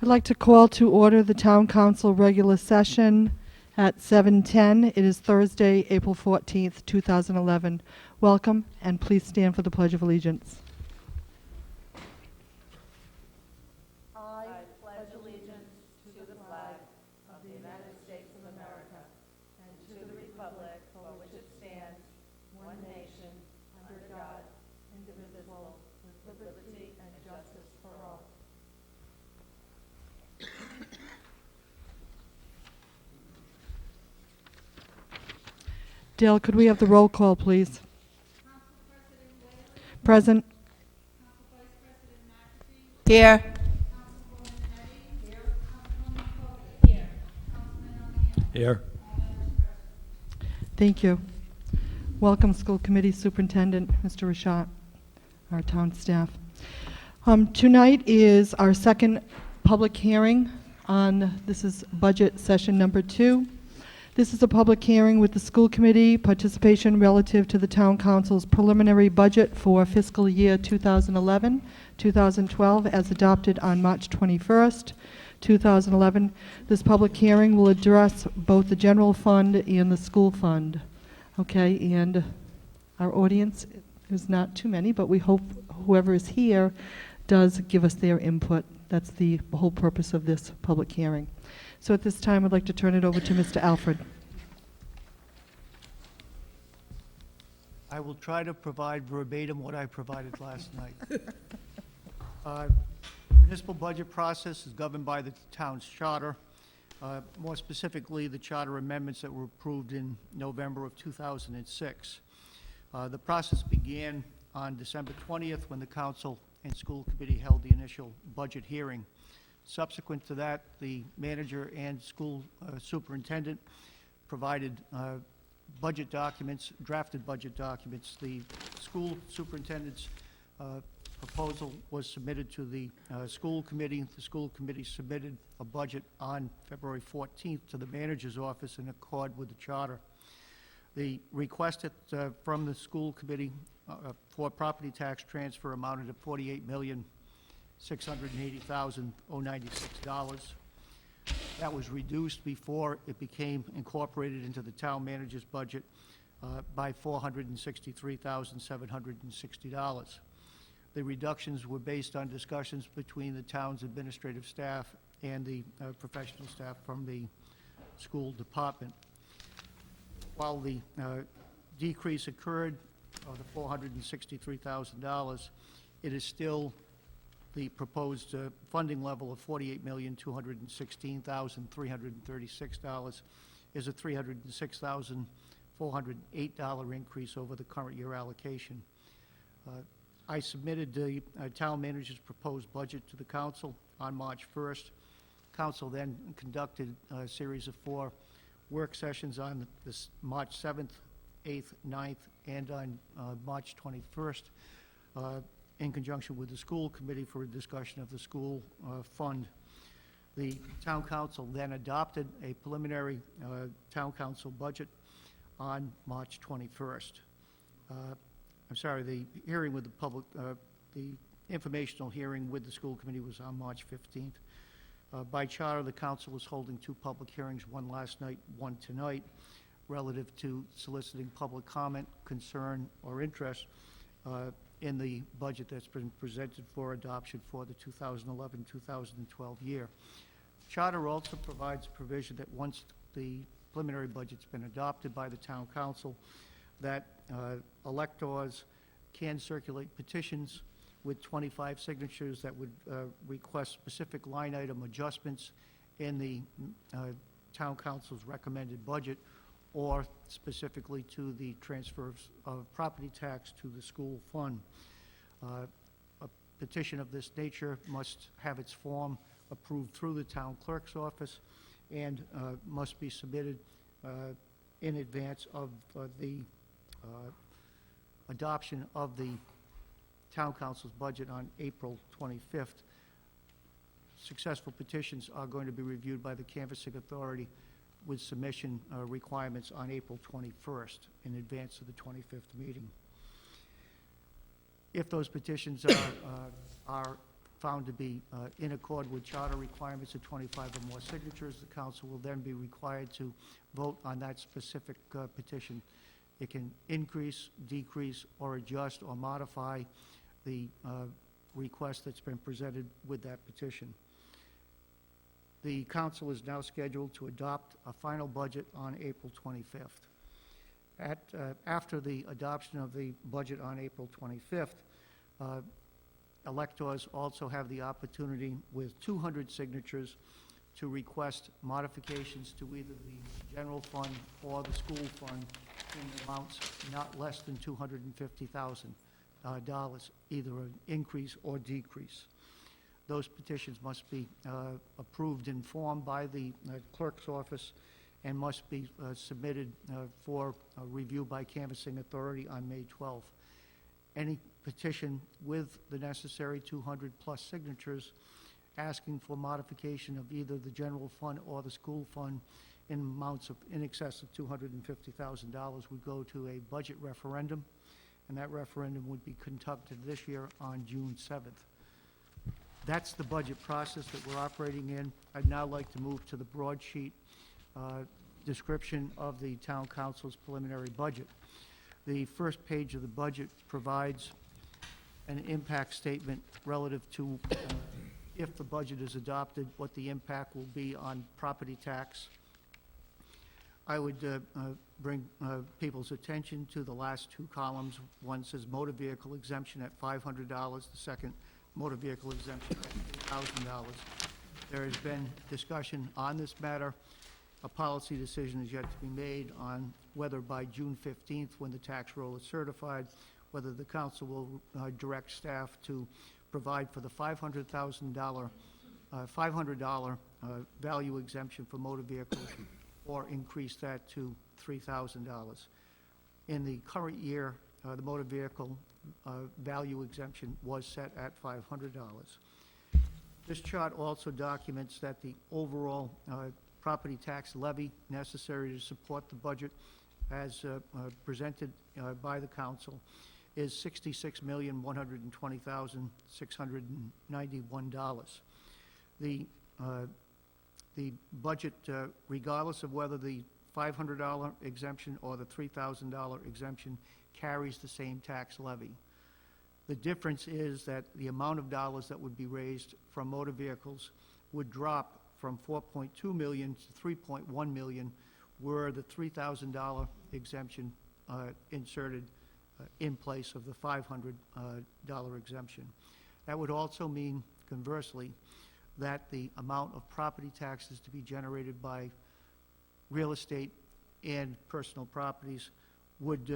I'd like to call to order the Town Council regular session at 7:10. It is Thursday, April 14th, 2011. Welcome, and please stand for the Pledge of Allegiance. Dale, could we have the roll call, please? Present. Here. Here. Thank you. Welcome, School Committee Superintendent, Mr. Rashat, our town staff. Tonight is our second public hearing on, this is budget session number 2. This is a public hearing with the school committee participation relative to the town council's preliminary budget for fiscal year 2011-2012 as adopted on March 21st, 2011. This public hearing will address both the general fund and the school fund. Okay, and our audience is not too many, but we hope whoever is here does give us their input. That's the whole purpose of this public hearing. So at this time, I'd like to turn it over to Mr. Alfred. I will try to provide verbatim what I provided last night. Municipal budget process is governed by the town's charter. More specifically, the charter amendments that were approved in November of 2006. The process began on December 20th when the council and school committee held the initial budget hearing. Subsequent to that, the manager and school superintendent provided budget documents, drafted budget documents. The school superintendent's proposal was submitted to the school committee. The school committee submitted a budget on February 14th to the manager's office in accord with the charter. The request from the school committee for property tax transfer amounted to $48,680,096. That was reduced before it became incorporated into the town manager's budget by $463,760. The reductions were based on discussions between the town's administrative staff and the professional staff from the school department. While the decrease occurred of the $463,000, it is still the proposed funding level of $48,216,336 is a $306,408 increase over the current year allocation. I submitted the town manager's proposed budget to the council on March 1st. Council then conducted a series of 4 work sessions on this March 7th, 8th, 9th, and on March 21st in conjunction with the school committee for a discussion of the school fund. The town council then adopted a preliminary town council budget on March 21st. I'm sorry, the hearing with the public, the informational hearing with the school committee was on March 15th. By charter, the council is holding 2 public hearings, one last night, one tonight, relative to soliciting public comment, concern, or interest in the budget that's been presented for adoption for the 2011-2012 year. Charter also provides provision that once the preliminary budget's been adopted by the town council, that electors can circulate petitions with 25 signatures that would request specific line item adjustments in the town council's recommended budget, or specifically to the transfer of property tax to the school fund. A petition of this nature must have its form approved through the town clerk's office and must be submitted in advance of the adoption of the town council's budget on April 25th. Successful petitions are going to be reviewed by the canvassing authority with submission requirements on April 21st in advance of the 25th meeting. If those petitions are found to be in accord with charter requirements of 25 or more signatures, the council will then be required to vote on that specific petition. It can increase, decrease, or adjust or modify the request that's been presented with that petition. The council is now scheduled to adopt a final budget on April 25th. After the adoption of the budget on April 25th, electors also have the opportunity with 200 signatures to request modifications to either the general fund or the school fund in amounts not less than $250,000, either an increase or decrease. Those petitions must be approved in form by the clerk's office and must be submitted for review by canvassing authority on May 12th. Any petition with the necessary 200-plus signatures asking for modification of either the general fund or the school fund in amounts of in excess of $250,000 would go to a budget referendum, and that referendum would be conducted this year on June 7th. That's the budget process that we're operating in. I'd now like to move to the broadsheet description of the town council's preliminary budget. The first page of the budget provides an impact statement relative to if the budget is adopted, what the impact will be on property tax. I would bring people's attention to the last two columns. One says motor vehicle exemption at $500, the second motor vehicle exemption at $1,000. There has been discussion on this matter. A policy decision is yet to be made on whether by June 15th, when the tax roll is certified, whether the council will direct staff to provide for the $500 value exemption for motor vehicles or increase that to $3,000. In the current year, the motor vehicle value exemption was set at $500. This chart also documents that the overall property tax levy necessary to support the budget as presented by the council is $66,120,691. The budget, regardless of whether the $500 exemption or the $3,000 exemption, carries the same tax levy. The difference is that the amount of dollars that would be raised from motor vehicles would drop from $4.2 million to $3.1 million, were the $3,000 exemption inserted in place of the $500 exemption. That would also mean, conversely, that the amount of property taxes to be generated by real estate and personal properties would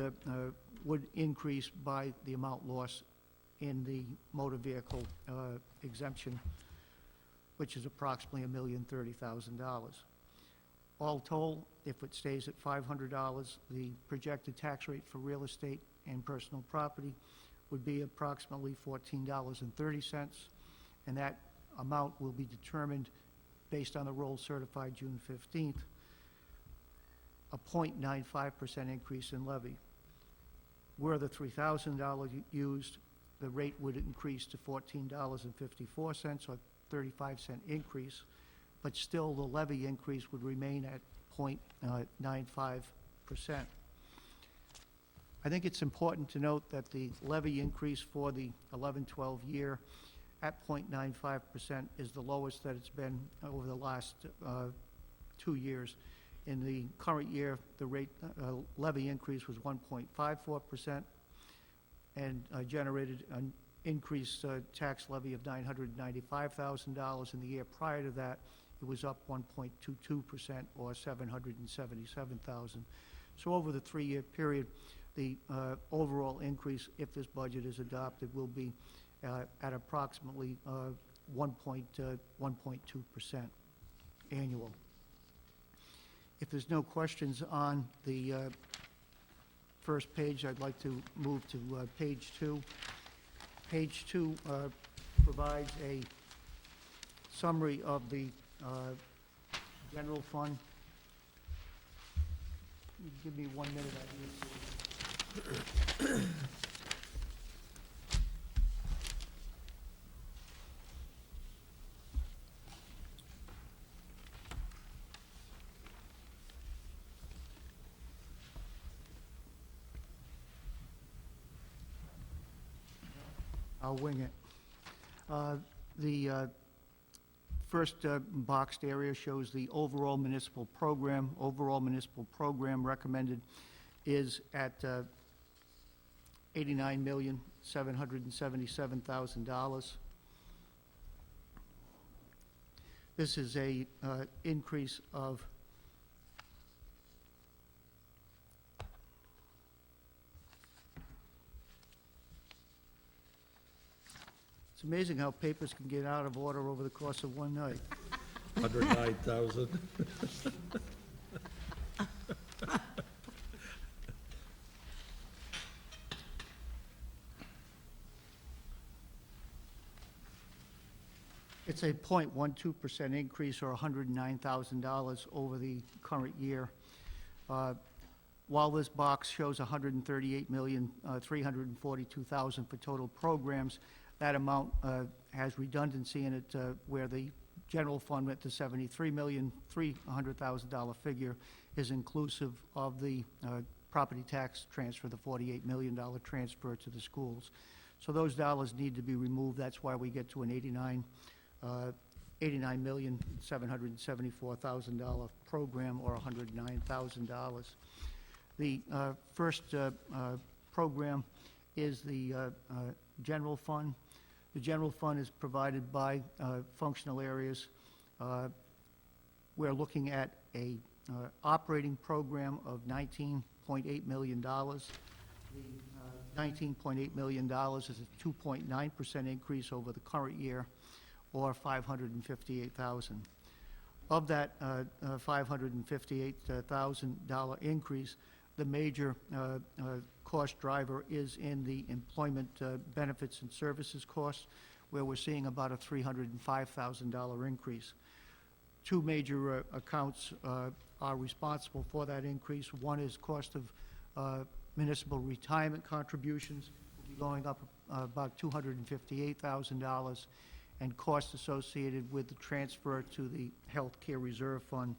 increase by the amount lost in the motor vehicle exemption, which is approximately $1,030,000. All told, if it stays at $500, the projected tax rate for real estate and personal property would be approximately $14.30, and that amount will be determined based on the roll certified June 15th, a 0.95% increase in levy. Were the $3,000 used, the rate would increase to $14.54, or 35-cent increase, but still the levy increase would remain at 0.95%. I think it's important to note that the levy increase for the 11-12 year at 0.95% is the lowest that it's been over the last 2 years. In the current year, the rate levy increase was 1.54% and generated an increased tax levy of $995,000. In the year prior to that, it was up 1.22%, or $777,000. So over the 3-year period, the overall increase, if this budget is adopted, will be at approximately 1.2% annual. If there's no questions on the first page, I'd like to move to page 2. Page 2 provides a summary of the general fund. Give me 1 minute. I need to... I'll wing it. The first boxed area shows the overall municipal program. Overall municipal program recommended is at $89,777,000. This is a increase of It's amazing how papers can get out of order over the course of one night. 109,000. It's a 0.12% increase, or $109,000 over the current year. While this box shows $138,342,000 for total programs, that amount has redundancy in it, where the general fund went to $73,300,000 figure is inclusive of the property tax transfer, the $48 million transfer to the schools. So those dollars need to be removed. That's why we get to an $89,774,000 program, or $109,000. The first program is the general fund. The general fund is provided by functional areas. We're looking at a operating program of $19.8 million. The $19.8 million is a 2.9% increase over the current year, or $558,000. Of that $558,000 increase, the major cost driver is in the employment benefits and services costs, where we're seeing about a $305,000 increase. Two major accounts are responsible for that increase. One is cost of municipal retirement contributions, will be going up about $258,000, and costs associated with the transfer to the Health Care Reserve Fund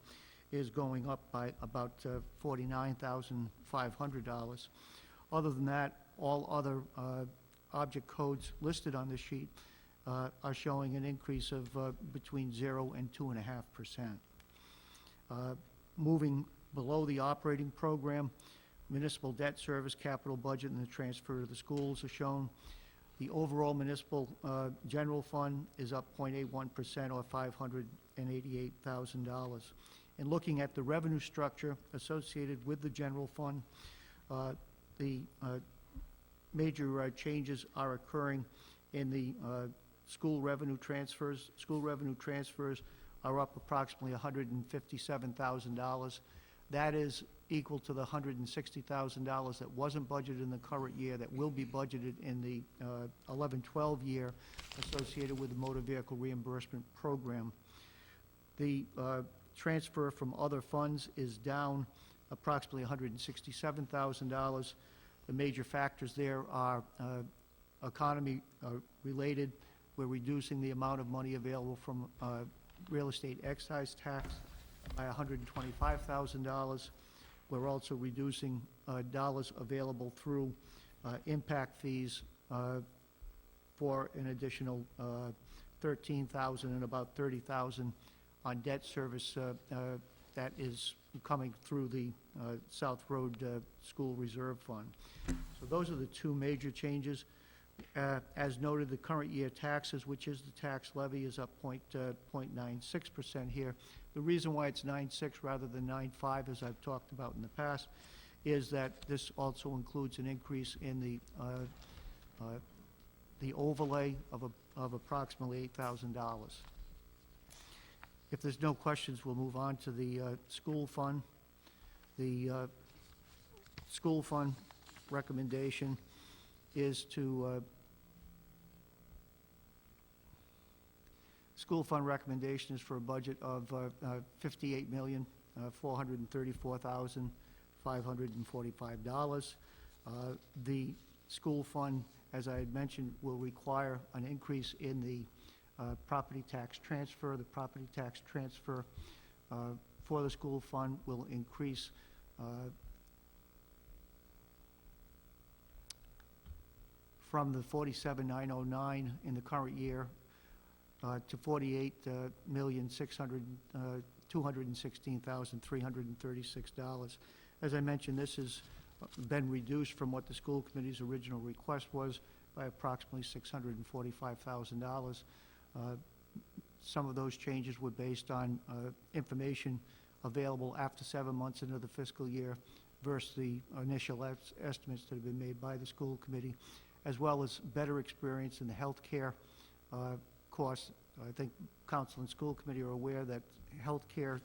is going up by about $49,500. Other than that, all other object codes listed on the sheet are showing an increase of between 0 and 2.5%. Moving below the operating program, municipal debt service, capital budget, and the transfer to the schools are shown. The overall municipal general fund is up 0.81%, or $588,000. And looking at the revenue structure associated with the general fund, the major changes are occurring in the school revenue transfers. School revenue transfers are up approximately $157,000. That is equal to the $160,000 that wasn't budgeted in the current year, that will be budgeted in the 11-12 year associated with the motor vehicle reimbursement program. The transfer from other funds is down approximately $167,000. The major factors there are economy related. We're reducing the amount of money available from real estate excise tax by $125,000. We're also reducing dollars available through impact fees for an additional $13,000 and about $30,000 on debt service that is coming through the South Road School Reserve Fund. So those are the two major changes. As noted, the current year taxes, which is the tax levy, is up 0.96% here. The reason why it's 9.6 rather than 9.5, as I've talked about in the past, is that this also includes an increase in the overlay of approximately $8,000. If there's no questions, we'll move on to the school fund. The school fund recommendation is to school fund recommendation is for a budget of $58,434,545. The school fund, as I had mentioned, will require an increase in the property tax transfer. The property tax transfer for the school fund will increase from the 47,909 in the current year to 216,336 As I mentioned, this has been reduced from what the school committee's original request was by approximately $645,000. Some of those changes were based on information available after 7 months into the fiscal year versus the initial estimates that have been made by the school committee, as well as better experience in the health care costs. I think council and school committee are aware that health care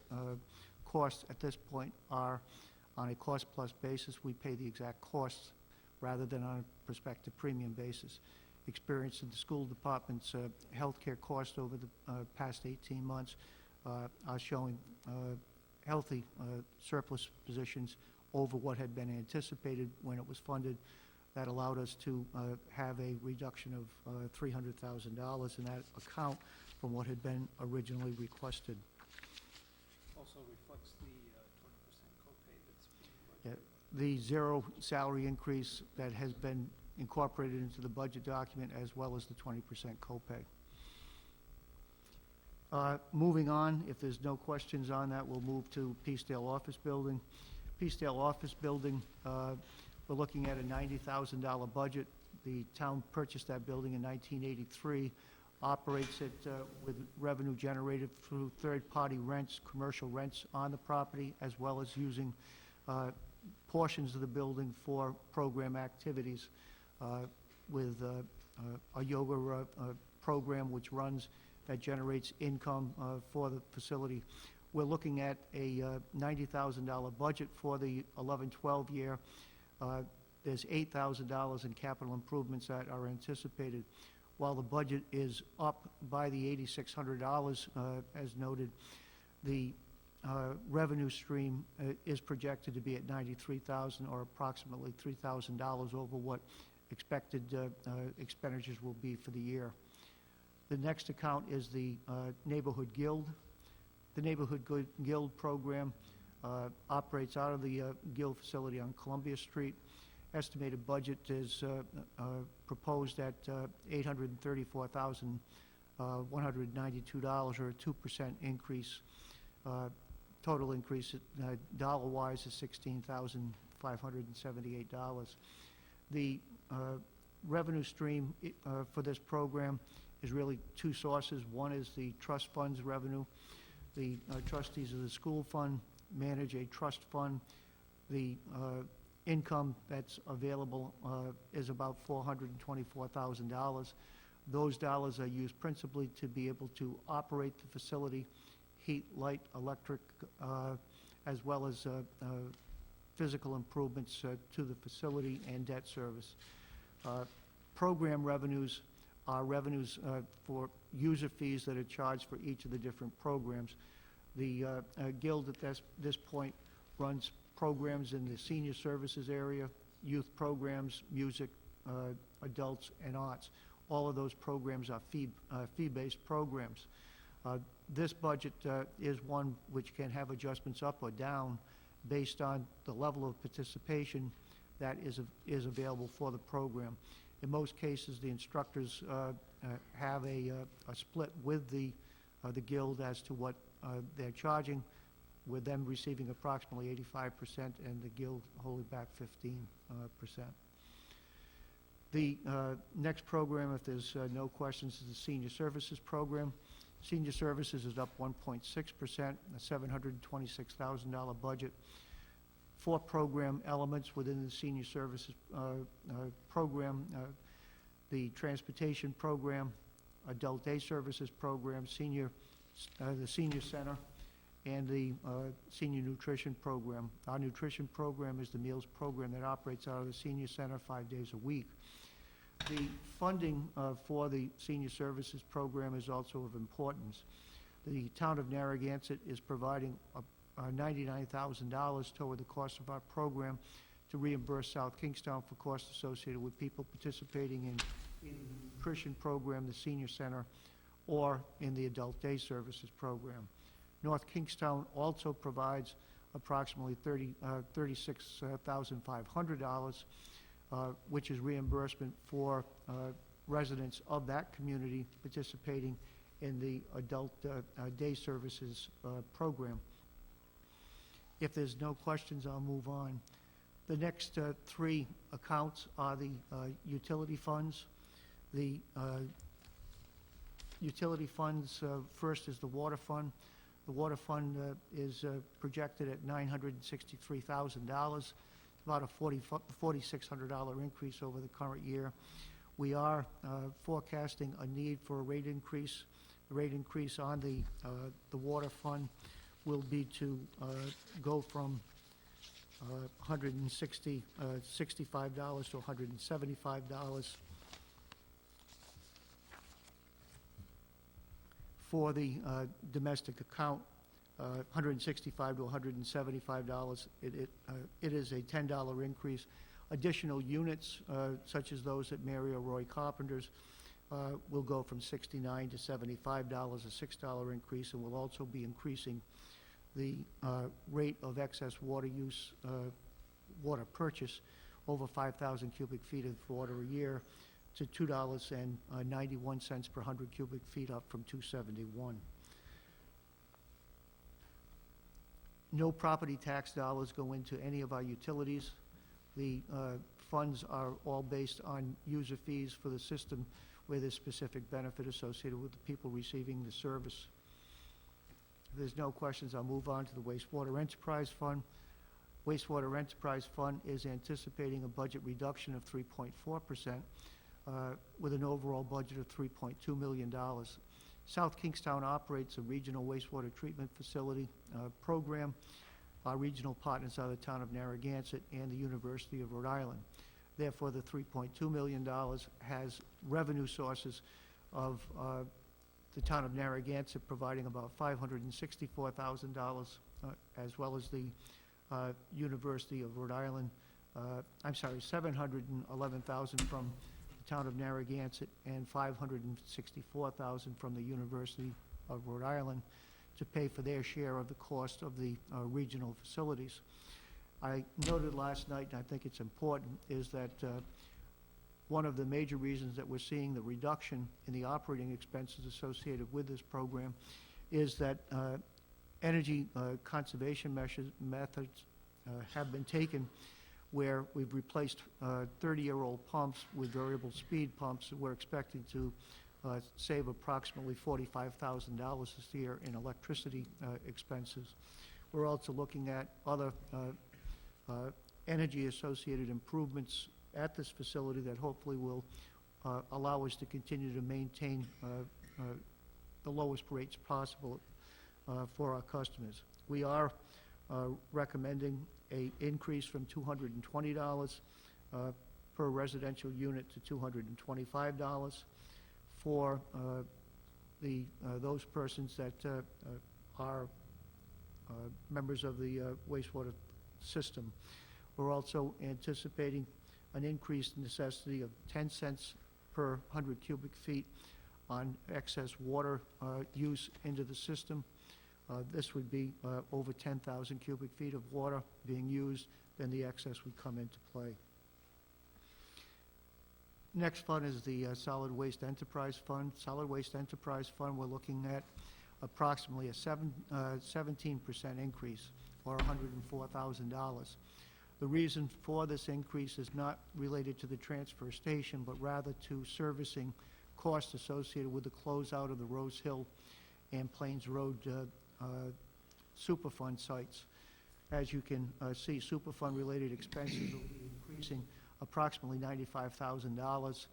costs at this point are on a cost-plus basis. We pay the exact costs rather than on a prospective premium basis. Experience in the school department's healthcare costs over the past 18 months are showing healthy surplus positions over what had been anticipated when it was funded. That allowed us to have a reduction of $300,000 in that account from what had been originally requested. Also reflects the 20% copay that's being budgeted. The zero salary increase that has been incorporated into the budget document, as well as the 20% copay. Moving on, if there's no questions on that, we'll move to Peacedale Office Building. Peacedale Office Building, we're looking at a $90,000 budget. The town purchased that building in 1983, operates it with revenue generated through third-party rents, commercial rents on the property, as well as using portions of the building for program activities with a yoga program which runs that generates income for the facility. We're looking at a $90,000 budget for the 11-12 year. There's $8,000 in capital improvements that are anticipated. While the budget is up by the $8,600, as noted, the revenue stream is projected to be at $93,000, or approximately $3,000 over what expected expenditures will be for the year. The next account is the Neighborhood Guild. The Neighborhood Guild program operates out of the Guild facility on Columbia Street. Estimated budget is proposed at $834,192, or a 2% increase. Total increase dollar-wise is $16,578. The revenue stream for this program is really two sources. One is the trust funds revenue. The trustees of the school fund manage a trust fund. The income that's available is about $424,000. Those dollars are used principally to be able to operate the facility, heat, light, electric, as well as physical improvements to the facility and debt service. Program revenues are revenues for user fees that are charged for each of the different programs. The Guild at this point runs programs in the senior services area, youth programs, music, adults, and arts. All of those programs are fee-based programs. This budget is one which can have adjustments up or down based on the level of participation that is available for the program. In most cases, the instructors have a split with the Guild as to what they're charging, with them receiving approximately 85% and the Guild holding back 15%. The next program, if there's no questions, is the Senior Services Program. Senior Services is up 1.6%, a $726,000 budget. 4 program elements within the Senior Services program: the Transportation Program, Adult Day Services Program, the Senior Center, and the Senior Nutrition Program. Our nutrition program is the meals program that operates out of the Senior Center 5 days a week. The funding for the Senior Services Program is also of importance. The town of Narragansett is providing $99,000 toward the cost of our program to reimburse South Kingstown for costs associated with people participating in the nutrition program, the Senior Center, or in the Adult Day Services Program. North Kingstown also provides approximately $36,500 which is reimbursement for residents of that community participating in the adult day services program. If there's no questions, I'll move on. The next three accounts are the utility funds. The utility funds, first is the water fund. The water fund is projected at $963,000, about a $4,600 increase over the current year. We are forecasting a need for a rate increase. The rate increase on the water fund will be to go from $165 to $175 for the domestic account, $165 to $175. It is a $10 increase. Additional units, such as those at Mary Roy Carpenters, will go from $69 to $75, a $6 increase, and will also be increasing the rate of excess water use, water purchase over 5,000 cubic feet of water a year to $2.91 per 100 cubic feet, up from $2.71. No property tax dollars go into any of our utilities. The funds are all based on user fees for the system where there's specific benefit associated with the people receiving the service. If there's no questions, I'll move on to the Wastewater Enterprise Fund. Wastewater Enterprise Fund is anticipating a budget reduction of 3.4%, with an overall budget of $3.2 million. South Kingstown operates a regional wastewater treatment facility program. Our regional partners are the town of Narragansett and the University of Rhode Island. Therefore, the $3.2 million has revenue sources of the town of Narragansett providing about $564,000, as well as the University of Rhode Island, $711,000 from the town of Narragansett and $564,000 from the University of Rhode Island to pay for their share of the cost of the regional facilities. I noted last night, and I think it's important, is that one of the major reasons that we're seeing the reduction in the operating expenses associated with this program is that energy conservation methods have been taken where we've replaced 30-year-old pumps with variable speed pumps. We're expecting to save approximately $45,000 this year in electricity expenses. We're also looking at other energy-associated improvements at this facility that hopefully will allow us to continue to maintain the lowest rates possible for our customers. We are recommending an increase from $220 per residential unit to $225 for those persons that are members of the wastewater system. We're also anticipating an increased necessity of 10 cents per 100 cubic feet on excess water use into the system. This would be over 10,000 cubic feet of water being used, then the excess would come into play. Next fund is the Solid Waste Enterprise Fund. Solid Waste Enterprise Fund, we're looking at approximately a 17% increase, or $104,000. The reason for this increase is not related to the transfer station, but rather to servicing costs associated with the closeout of the Rose Hill and Plains Road Superfund sites. As you can see, Superfund-related expenses will be increasing approximately $95,000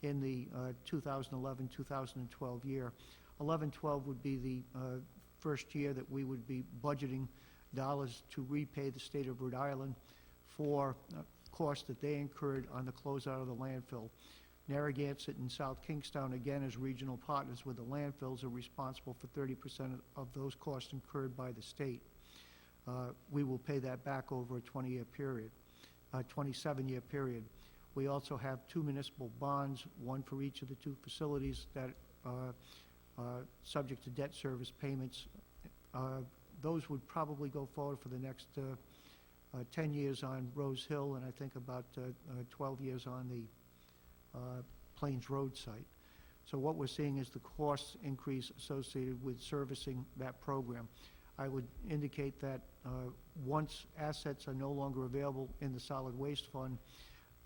in the 2011-2012 year. 11-12 would be the first year that we would be budgeting dollars to repay the state of Rhode Island for costs that they incurred on the closeout of the landfill. Narragansett and South Kingstown, again, as regional partners with the landfills, are responsible for 30% of those costs incurred by the state. We will pay that back over a 27-year period. We also have two municipal bonds, one for each of the two facilities that are subject to debt service payments. Those would probably go forward for the next 10 years on Rose Hill, and I think about 12 years on the Plains Road site. So what we're seeing is the cost increase associated with servicing that program. I would indicate that once assets are no longer available in the solid waste fund,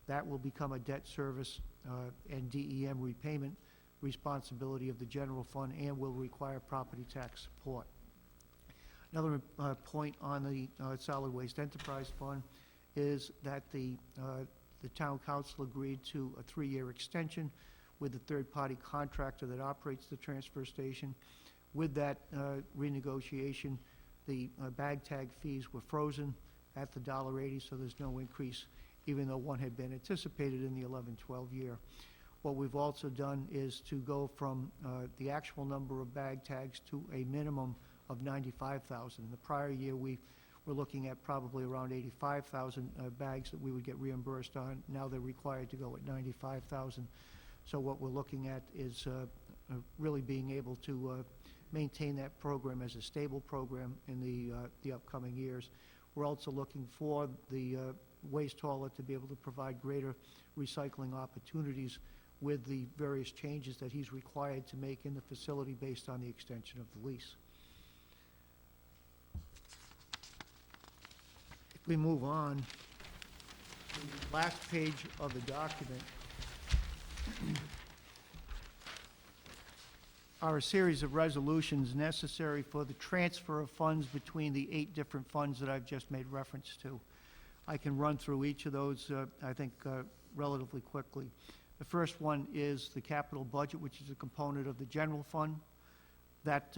that will become a debt service and DEM repayment responsibility of the general fund and will require property tax support. Another point on the solid waste enterprise fund is that the town council agreed to a 3-year extension with the third-party contractor that operates the transfer station. With that renegotiation, the bag tag fees were frozen at the $1.80, so there's no increase, even though one had been anticipated in the 11-12 year. What we've also done is to go from the actual number of bag tags to a minimum of 95,000. In the prior year, we were looking at probably around 85,000 bags that we would get reimbursed on. Now they're required to go at 95,000. So what we're looking at is really being able to maintain that program as a stable program in the upcoming years. We're also looking for the waste hauler to be able to provide greater recycling opportunities with the various changes that he's required to make in the facility based on the extension of the lease. If we move on, the last page of the document are a series of resolutions necessary for the transfer of funds between the 8 different funds that I've just made reference to. I can run through each of those, I think, relatively quickly. The first one is the capital budget, which is a component of the general fund. That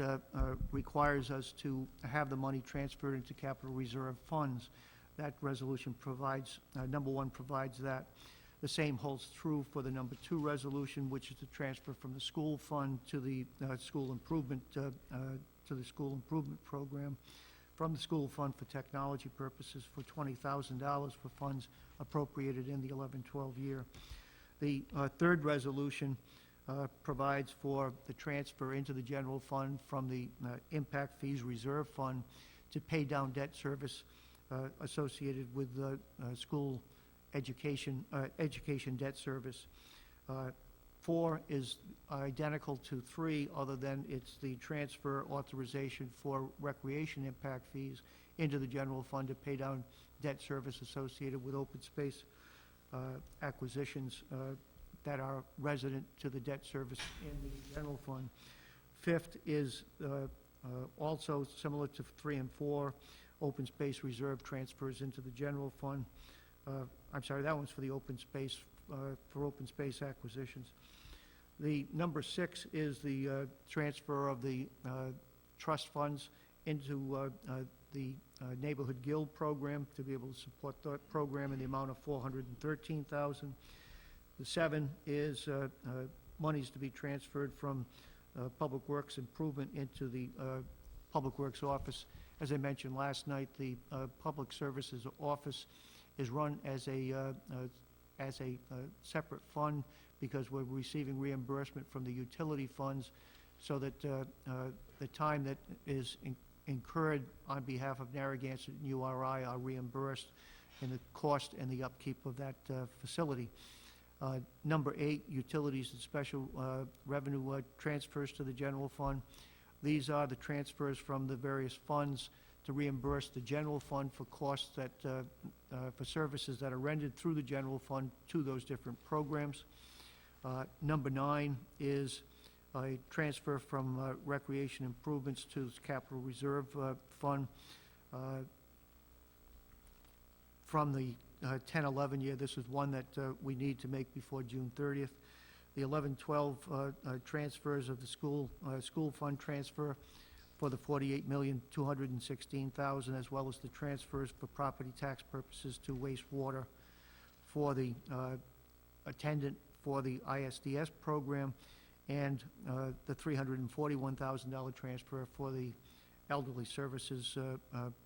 requires us to have the money transferred into capital reserve funds. That resolution provides, number 1 provides that. The same holds true for the number 2 resolution, which is the transfer from the school fund to the school improvement program, from the school fund for technology purposes for $20,000 for funds appropriated in the 11-12 year. The third resolution provides for the transfer into the general fund from the impact fees reserve fund to pay down debt service associated with the school education debt service. 4 is identical to 3, other than it's the transfer authorization for recreation impact fees into the general fund to pay down debt service associated with open space acquisitions that are resident to the debt service in the general fund. 5th is also similar to 3 and 4, open space reserve transfers into the general fund. I'm sorry, that one's for the open space, for open space acquisitions. The number 6 is the transfer of the trust funds into the Neighborhood Guild program to be able to support that program in the amount of $413,000. The 7 is monies to be transferred from Public Works Improvement into the Public Works Office. As I mentioned last night, the Public Services Office is run as a separate fund because we're receiving reimbursement from the utility funds, so that the time that is incurred on behalf of Narragansett and URI are reimbursed in the cost and the upkeep of that facility. Number 8, utilities and special revenue transfers to the general fund. These are the transfers from the various funds to reimburse the general fund for costs that, for services that are rendered through the general fund to those different programs. Number 9 is a transfer from recreation improvements to the capital reserve fund. From the 10-11 year, this is one that we need to make before June 30th. The 11-12 transfers of the school fund transfer for the $48,216,000, as well as the transfers for property tax purposes to wastewater, for the attendant for the ISDS program, and the $341,000 transfer for the elderly services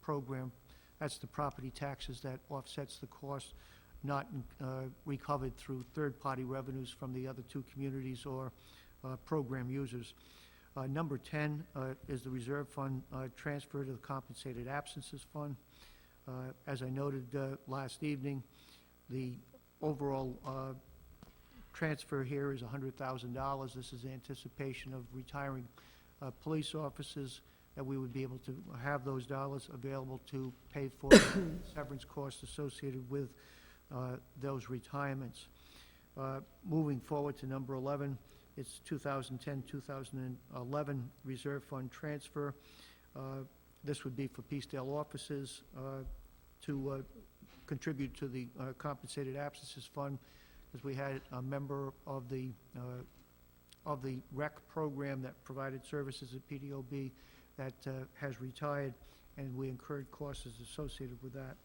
program. That's the property taxes that offsets the cost not recovered through third-party revenues from the other 2 communities or program users. Number 10 is the reserve fund transfer to the compensated absences fund. As I noted last evening, the overall transfer here is $100,000. This is anticipation of retiring police officers, that we would be able to have those dollars available to pay for severance costs associated with those retirements. Moving forward to number 11, it's 2010-2011 reserve fund transfer. This would be for Peacedale officers to contribute to the compensated absences fund, because we had a member of the rec program that provided services at PDOB that has retired, and we incurred costs associated with that.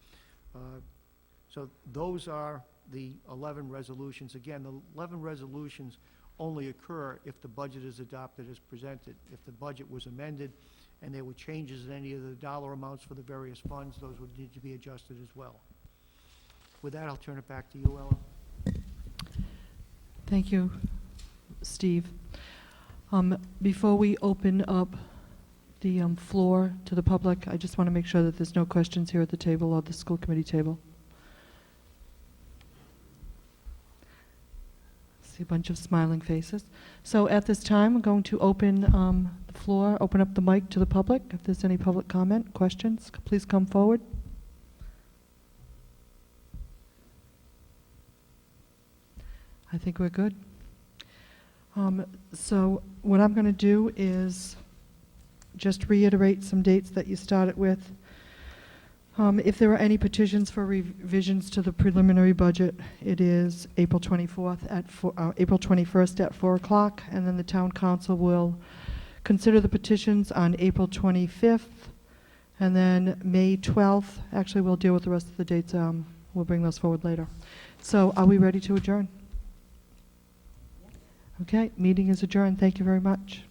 So those are the 11 resolutions. Again, the 11 resolutions only occur if the budget is adopted as presented. If the budget was amended and there were changes in any of the dollar amounts for the various funds, those would need to be adjusted as well. With that, I'll turn it back to you, Ellen. Thank you, Steve. Before we open up the floor to the public, I just want to make sure that there's no questions here at the table or the school committee table. See a bunch of smiling faces. So at this time, I'm going to open the floor, open up the mic to the public. If there's any public comment, questions, please come forward. I think we're good. So what I'm going to do is just reiterate some dates that you started with. If there are any petitions for revisions to the preliminary budget, it is April 24th at April 21st at 4 o'clock, and then the town council will consider the petitions on April 25th, and then May 12th. Actually, we'll deal with the rest of the dates. We'll bring those forward later. So are we ready to adjourn? Okay, meeting is adjourned. Thank you very much.